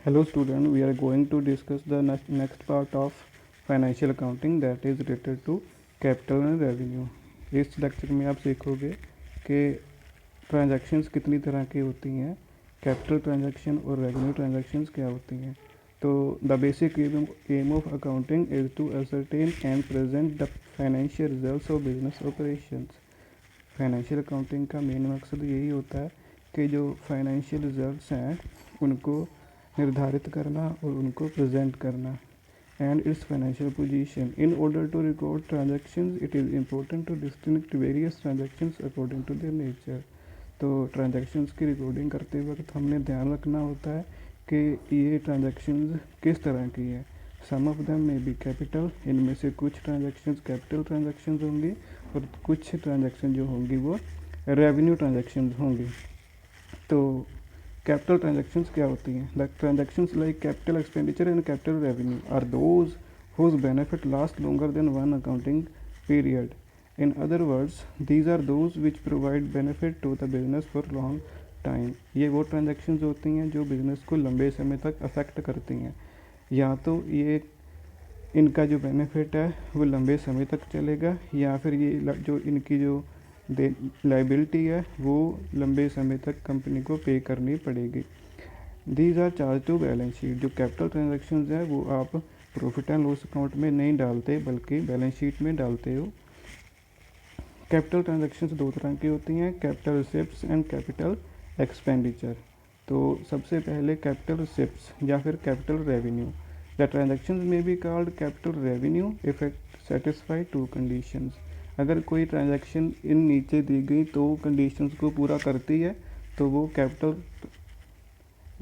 Hello student, we are going to discuss the next part of financial accounting that is related to capital and revenue. इस lecture में आप सीखोगे कि transactions कितनी तरह की होती हैं, कैपिटल ट्रांजैक्शन और रेवेन्यू ट्रांजैक्शंस क्या होती हैं. तो the basic aim of accounting is to ascertain and present the financial results of business operations. Financial accounting का मेन मकसद यही होता है कि जो फाइनेंशियल रिजल्ट्स हैं उनको निर्धारित करना और उनको प्रेजेंट करना. And its financial position. In order to record transactions it is important to distinguish various transactions according to their nature. तो ट्रांजैक्शंस की रिकॉर्डिंग करते वक्त हमने ध्यान रखना होता है कि ये ट्रांजैक्शंस किस तरह की है. सम ऑफ देम में भी कैपिटल, इनमें से कुछ ट्रांजैक्शंस कैपिटल ट्रांजैक्शंस होंगी और कुछ ट्रांजैक्शन जो होंगी वो रेवेन्यू ट्रांजैक्शंस होंगी. तो कैपिटल ट्रांजैक्शंस क्या होती हैं? The transactions like capital expenditure and capital revenue are those whose benefit last longer than one accounting period. In other words, these are those which provide benefit to the business for long time. ये वो transactions होती हैं जो business को लंबे समय तक affect करती हैं. या तो ये इनका जो बेनिफिट है वो लंबे समय तक चलेगा, या फिर ये जो इनकी जो लाइबिलिटी है वो लंबे समय तक कंपनी को पे करनी पड़ेगी. These are charge to balance sheet. जो कैपिटल ट्रांजैक्शंस है वो आप प्रॉफिट एंड लॉस अकाउंट में नहीं डालते बल्कि बैलेंस शीट में डालते हो. कैपिटल ट्रांजैक्शंस दो तरह की होती हैं, capital receipts and capital expenditure. तो सबसे पहले कैपिटल रिसिप्ट्स या फिर कैपिटल रेवेन्यू. द ट्रांजैक्शंस में be called capital revenue if it satisfy to conditions. अगर कोई ट्रांजैक्शन इन नीचे दी गई तो कंडीशंस को पूरा करती है तो वो कैपिटल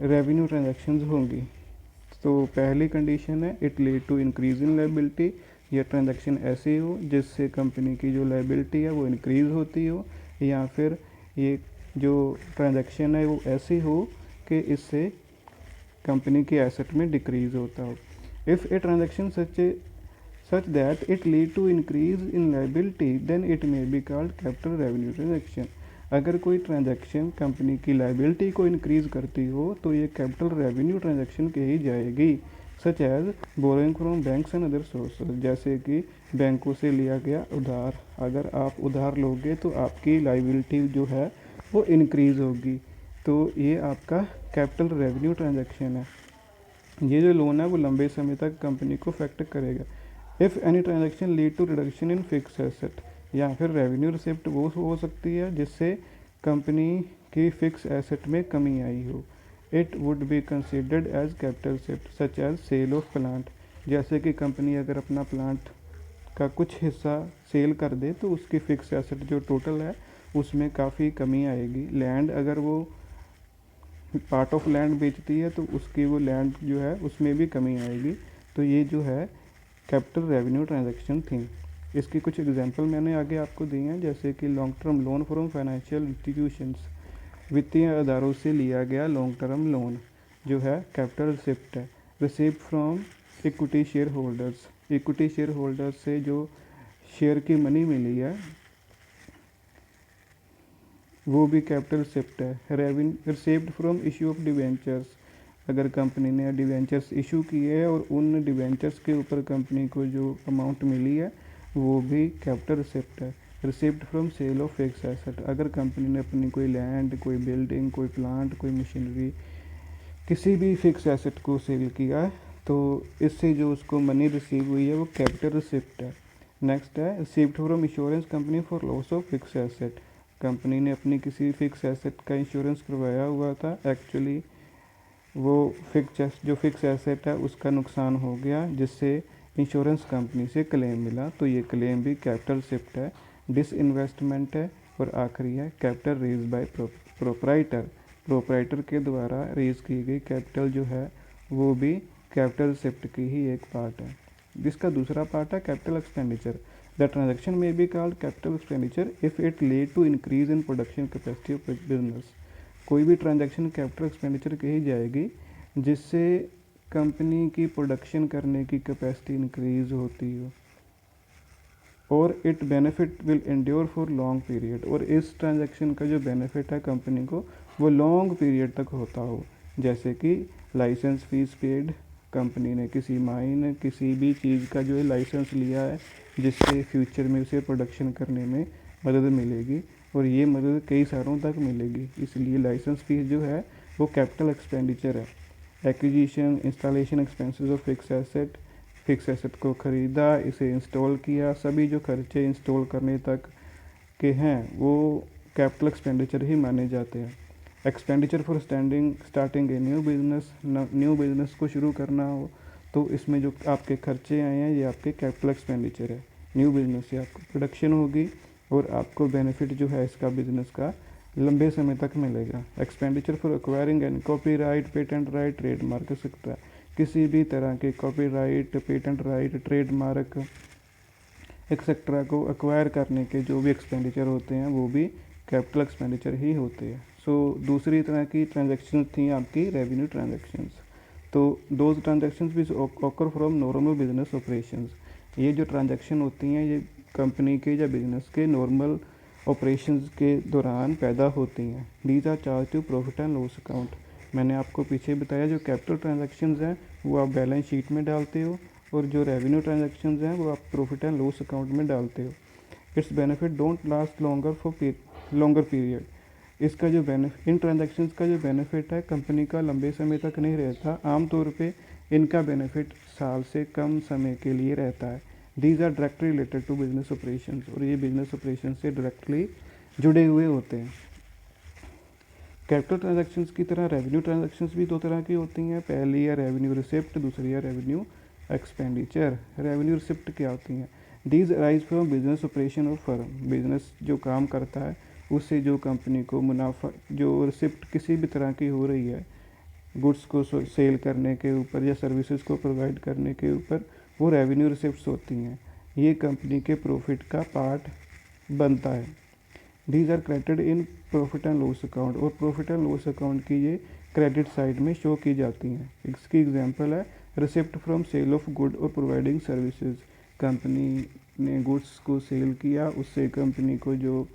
रेवेन्यू ट्रांजैक्शंस होंगी. तो पहली कंडीशन है it lead to increase in liability. यह ट्रांजैक्शन ऐसी हो जिससे कंपनी की जो लायबिलिटी है वो इंक्रीज़ होती हो, या फिर ये जो ट्रांजैक्शन है वो ऐसी हो कि इससे कंपनी के एसेट में डिक्रीज़ होता हो. If a transaction such that it lead to increase in liability then it may be called capital revenue transaction. अगर कोई ट्रांजैक्शन कंपनी की लाइबिलिटी को इंक्रीज़ करती हो तो ये कैपिटल रेवेन्यू ट्रांजैक्शन कही जाएगी. Such as borrowing from banks and other sources. जैसे कि बैंकों से लिया गया उधार. अगर आप उधार लोगे तो आपकी लाइबिलिटी जो है वो इंक्रीज़ होगी, तो ये आपका कैपिटल रेवेन्यू ट्रांजैक्शन है. ये जो लोन है वो लंबे समय तक कंपनी को अफेक्ट करेगा. If any transaction lead to reduction in fix asset. या फिर रेवेन्यू रिसिप्ट वो हो सकती है जिससे कंपनी की फिक्स एसेट में कमी आई हो. It would be considered as capital receipt such as sale of plant. जैसे कि कंपनी अगर अपना प्लांट का कुछ हिस्सा सेल कर दे तो उसकी फिक्स एसेट जो टोटल है उसमें काफ़ी कमी आएगी. लैंड अगर वो पार्ट ऑफ लैंड बेचती है तो उसकी वो लैंड जो है उसमें भी कमी आएगी. तो ये जो है कैपिटल रेवेन्यू ट्रांजैक्शन थी. इसकी कुछ एग्जांपल मैंने आगे आपको दी हैं, जैसे कि long term loan from financial institutions. वित्तीय आधारों से लिया गया लॉन्ग टर्म लोन जो है कैपिटल रिसिप्ट है. Receipt from equity share holders. Equity share holders से जो शेयर की मनी मिली है वो भी कैपिटल रिसिप्ट है. Revenue receipt from issue of debentures. अगर कंपनी ने डिवेंचर्स इशू किए और उन डिवेंचर्स के ऊपर कंपनी को जो अमाउंट मिली है वो भी कैपिटल रिसिप्ट है. Receipt from sale of fix asset. अगर कंपनी ने अपनी कोई लैंड, कोई बिल्डिंग, कोई प्लांट, कोई मशीनरी, किसी भी फिक्स एसेट को सेल किया तो इससे जो उसको मनी रिसीव हुई है वो कैपिटल रिसिप्ट है. नेक्स्ट है receipt from insurance company for loss of fix asset. Company ने अपनी किसी फिक्स एसेट का इंश्योरेंस करवाया हुआ था, एक्चुअली वो फिक्स एसेट है उसका नुकसान हो गया जिससे इंश्योरेंस कंपनी से क्लेम मिला, तो ये क्लेम भी कैपिटल रिसिप्ट है. डिसइन्वेस्टमेंट है. और आखिरी है capital raise by proprietor. Proprietor के द्वारा रेज की गई कैपिटल जो है वो भी कैपिटल रिसिप्ट की ही एक पार्ट है. जिसका दूसरा पार्ट है capital expenditure. The transaction may be called capital expenditure if it lead to increase in production capacity of business. कोई भी ट्रांजैक्शन कैपिटल एक्सपेंडिचर कही जाएगी जिससे कंपनी की प्रोडक्शन करने की कैपेसिटी इंक्रीज़ होती हो और it benefit will endure for long period. और इस ट्रांजैक्शन का जो बेनिफिट है कंपनी को वो लॉन्ग पीरियड तक होता हो. जैसे कि लाइसेंस फीस पेड, कंपनी ने किसी भी चीज़ का जो है लाइसेंस लिया है जिससे फ्यूचर में उसे प्रोडक्शन करने में मदद मिलेगी, और ये मदद कई सालों तक मिलेगी, इसलिए लाइसेंस फीस जो है वो कैपिटल एक्सपेंडिचर है। Acquisition installation expenses of fix asset को ख़रीदा, इसे इंस्टॉल किया, सभी जो खर्चे इंस्टॉल करने तक के हैं वो कैपिटल एक्सपेंडिचर ही माने जाते हैं। Expenditure for starting a new business को शुरू करना हो तो इसमें जो आपके खर्चे आए हैं ये आपके कैपिटल एक्सपेंडिचर है। न्यू बिजनेस से आपको प्रोडक्शन होगी और आपको बेनिफिट जो है इसका बिजनेस का लंबे समय तक मिलेगा। Expenditure for acquiring and copyright, patent right, trademark etcetera, किसी भी तरह के copyright, patent right, trademark etcetera को एक्वायर करने के जो भी एक्सपेंडिचर होते हैं वो भी कैपिटल एक्सपेंडिचर ही होते हैं। सो दूसरी तरह की ट्रांजैक्शन थी आपकी रेवेन्यू ट्रांजैक्शंस। तो those transactions which occur from normal business operations, ये जो ट्रांजैक्शन होती हैं ये कंपनी के या बिजनेस के नॉर्मल ऑपरेशंस के दौरान पैदा होती हैं। These are charge to profit and loss account. मैंने आपको पीछे बताया जो कैपिटल ट्रांजैक्शंस हैं वो आप बैलेंस शीट में डालते हो, और जो रेवेन्यू ट्रांजैक्शंस हैं वो आप प्रॉफिट एंड लॉस अकाउंट में डालते हो। It's benefit don't last longer period. इसका जो इन ट्रांजैक्शंस का जो बेनिफिट है कंपनी का लंबे समय तक नहीं रहता, आमतौर पे इनका बेनिफिट साल से कम समय के लिए रहता है। These are directly related to business operations, और ये बिजनेस ऑपरेशन से डायरेक्टली जुड़े हुए होते हैं। कैपिटल ट्रांजैक्शंस की तरह रेवेन्यू ट्रांजैक्शंस भी दो तरह की होती हैं, पहली है रेवेन्यू रिसिप्ट, दूसरी है रेवेन्यू एक्सपेंडिचर। रेवेन्यू रिसिप्ट क्या होती हैं? These arise from business operation of firm, business जो काम करता है उससे जो कंपनी को मुनाफा, जो रिसिप्ट किसी भी तरह की हो रही है गुड्स को सेल करने के ऊपर या सर्विसेज को प्रोवाइड करने के ऊपर, वो रेवेन्यू रिसिप्ट्स होती हैं। ये कंपनी के प्रॉफिट का पार्ट बनता है। These are credited in profit and loss account, और प्रॉफिट एंड लॉस अकाउंट की ये क्रेडिट साइड में शो की जाती हैं। इसकी एग्जांपल है receipt from sale of good और प्रोवाइडिंग सर्विसेज। कंपनी ने गुड्स को सेल किया, उससे कंपनी को जो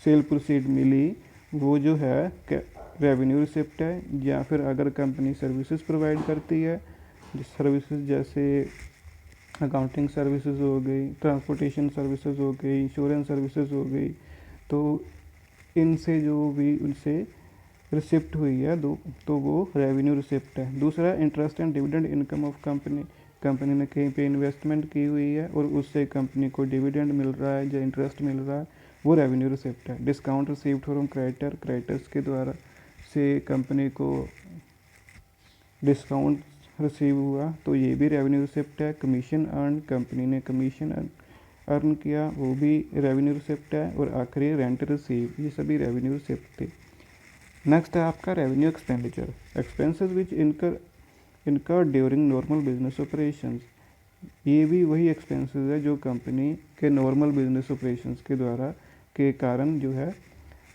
सेल प्रोसीड मिली वो जो है रेवेन्यू रिसिप्ट है। या फिर अगर कंपनी सर्विसेज प्रोवाइड करती है, सर्विसेज जैसे अकाउंटिंग सर्विसेज हो गई, ट्रांसपोर्टेशन सर्विसेज हो गई, इंश्योरेंस सर्विसेज हो गई, तो इनसे जो भी उनसे रिसिप्ट हुई है तो वो रेवेन्यू रिसिप्ट है। दूसरा interest and dividend income of company ने कहीं पे इन्वेस्टमेंट की हुई है और उससे कंपनी को डिविडेंड मिल रहा है या इंटरेस्ट मिल रहा है, वो रेवेन्यू रिसिप्ट है। डिस्काउंट रिसीव्ड फ्रॉम क्रेडिटर्स के द्वारा से कंपनी को डिस्काउंट रिसीव हुआ तो ये भी रेवेन्यू रिसिप्ट है। कमीशन अर्न, कंपनी ने कमीशन अर्न किया, वो भी रेवेन्यू रिसिप्ट है। और आखिरी रेंट रिसीव, ये सभी रेवेन्यू रिसिप्ट थे। नेक्स्ट है आपका रेवेन्यू एक्सपेंडिचर, एक्सपेंसेस विच इनकर ड्यूरिंग नॉर्मल बिजनेस ऑपरेशंस। ये भी वही एक्सपेंसेस है जो कंपनी के नॉर्मल बिजनेस ऑपरेशंस के द्वारा के कारण जो है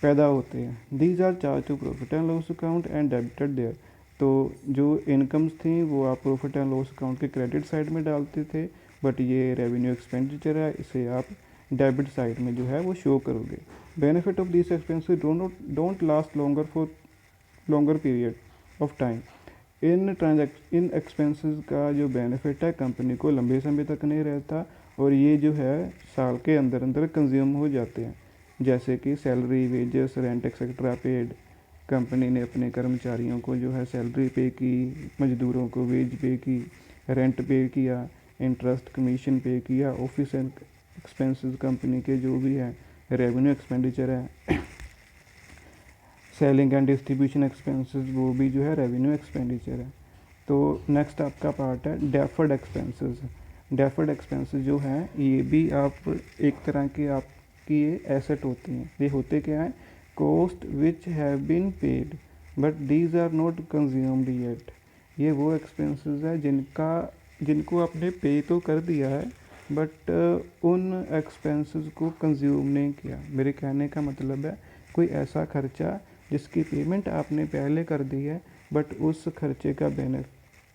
पैदा होते हैं। These are charge to profit and loss account and debited there. तो जो इनकम्स थी वो आप प्रॉफिट एंड लॉस अकाउंट के क्रेडिट साइड में डालते थे, बट ये रेवेन्यू एक्सपेंडिचर है, इसे आप डेबिट साइड में जो है वो शो करोगे। Benefit of this expenses don't last longer period of time. In expenses का जो बेनिफिट है कंपनी को लंबे समय तक नहीं रहता, और ये जो है साल के अंदर अंदर कंज्यूम हो जाते हैं। जैसे कि salary, wages, rent etcetera paid. Company ने अपने कर्मचारियों को जो है सैलरी पे की, मजदूरों को वेज पे की, रेंट पे किया, इंटरेस्ट कमीशन पे किया, ऑफिस एंड एक्सपेंसेस कंपनी के जो भी हैं रेवेन्यू एक्सपेंडिचर है। सेलिंग एंड डिस्ट्रीब्यूशन एक्सपेंसेस वो भी जो है रेवेन्यू एक्सपेंडिचर है। तो नेक्स्ट आपका पार्ट है डेफर्ड एक्सपेंसेस। डेफर्ड एक्सपेंसेस जो हैं ये भी आप एक तरह की आपकी ये एसेट होती हैं। ये होते क्या हैं? Cost which have been paid but these are not consumed yet. ये वो एक्सपेंसेस है जिनको आपने पे तो कर दिया है बट उन एक्सपेंसेस को कंज्यूम नहीं किया। मेरे कहने का मतलब है कोई ऐसा खर्चा जिसकी पेमेंट आपने पहले कर दी है बट उस खर्चे का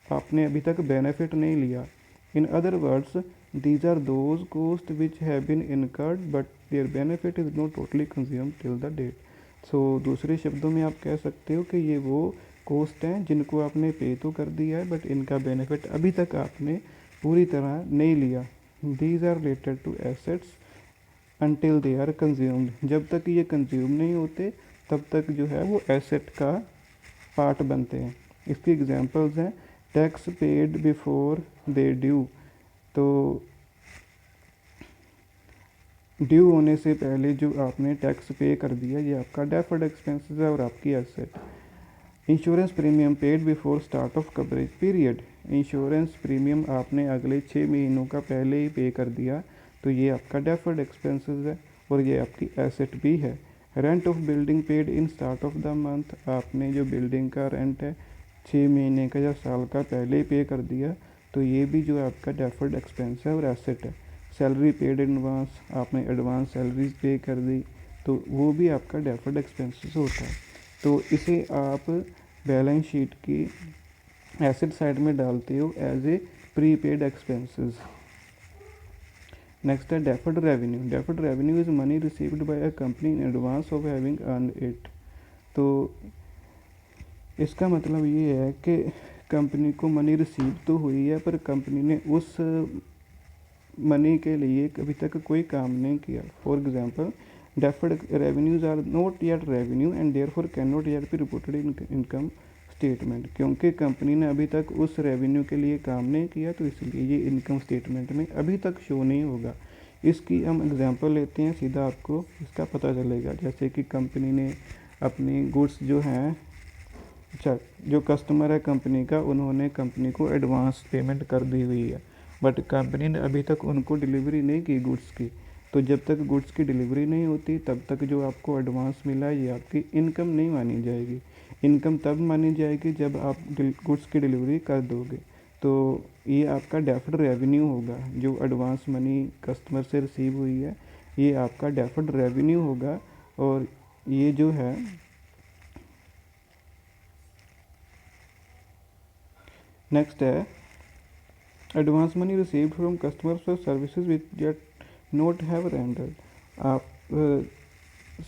आपने अभी तक बेनिफिट नहीं लिया। In other words, these are those costs which have been incurred but their benefit is not totally consumed till the date। दूसरे शब्दों में आप कह सकते हो कि ये वो कॉस्ट हैं जिनको आपने पे तो कर दिया है, बट इनका बेनिफिट अभी तक आपने पूरी तरह नहीं लिया। These are related to assets until they are consumed. जब तक ये कंज्यूम नहीं होते तब तक जो है वो एसेट का पार्ट बनते हैं। इसकी एग्जांपल्स हैं tax paid before they due. तो ड्यू होने से पहले जो आपने टैक्स पे कर दिया ये आपका डेफर्ड एक्सपेंसेस है और आपकी asset. Insurance premium paid before start of coverage period. Insurance premium आपने अगले 6 महीनों का पहले ही पे कर दिया तो ये आपका डेफर्ड एक्सपेंसेस है और ये आपकी एसेट भी है। Rent of building paid in start of the month. आपने जो बिल्डिंग का रेंट है 6 महीने का या साल का पहले ही पे कर दिया तो ये भी जो आपका डेफर्ड एक्सपेंस है और एसेट है। Salary paid in advance. आपने एडवांस सैलरीज पे कर दी तो वो भी आपका डेफर्ड एक्सपेंसेस होता है। तो इसे आप बैलेंस शीट की एसेट साइड में डालते हो as a prepaid expenses. Next है deferred revenue. Deferred revenue is money received by a company in advance of having earned it. तो इसका मतलब ये है कि कंपनी को मनी रिसीव तो हुई है पर कंपनी ने उस मनी के लिए अभी तक कोई काम नहीं किया। For example deferred revenues are not yet revenue and therefore can not yet be reported in income statement. क्योंकि कंपनी ने अभी तक उस रेवेन्यू के लिए काम नहीं किया तो इसलिए ये इनकम स्टेटमेंट में अभी तक शो नहीं होगा। इसकी हम एग्जांपल लेते हैं, सीधा आपको इसका पता चलेगा। जैसे कि कंपनी ने अपनी गुड्स जो हैं, अच्छा जो कस्टमर है कंपनी का, उन्होंने कंपनी को एडवांस पेमेंट कर दी हुई है बट कंपनी ने अभी तक उनको डिलीवरी नहीं की गुड्स की। तो जब तक गुड्स की डिलीवरी नहीं होती तब तक जो आपको एडवांस मिला है ये आपकी इनकम नहीं मानी जाएगी। इनकम तब मानी जाएगी जब आप गुड्स की डिलीवरी कर दोगे। तो ये आपका डेफर्ड रेवेन्यू होगा। जो एडवांस मनी कस्टमर से रिसीव हुई है ये आपका डेफर्ड रेवेन्यू होगा। और ये जो है नेक्स्ट है advance money received from customers for services which jet not have rendered. आप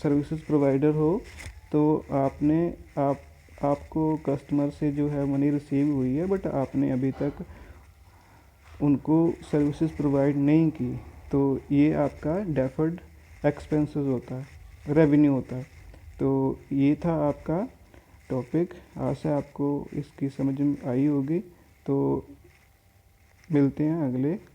सर्विसेज प्रोवाइडर हो तो आपको कस्टमर से जो है मनी रिसीव हुई है बट आपने अभी तक उनको सर्विसेज प्रोवाइड नहीं की तो ये आपका डेफर्ड एक्सपेंसेस होता है, रेवेन्यू होता है। तो ये था आपका टॉपिक। आशा आपको इसकी समझ में आई होगी। तो मिलते हैं अगले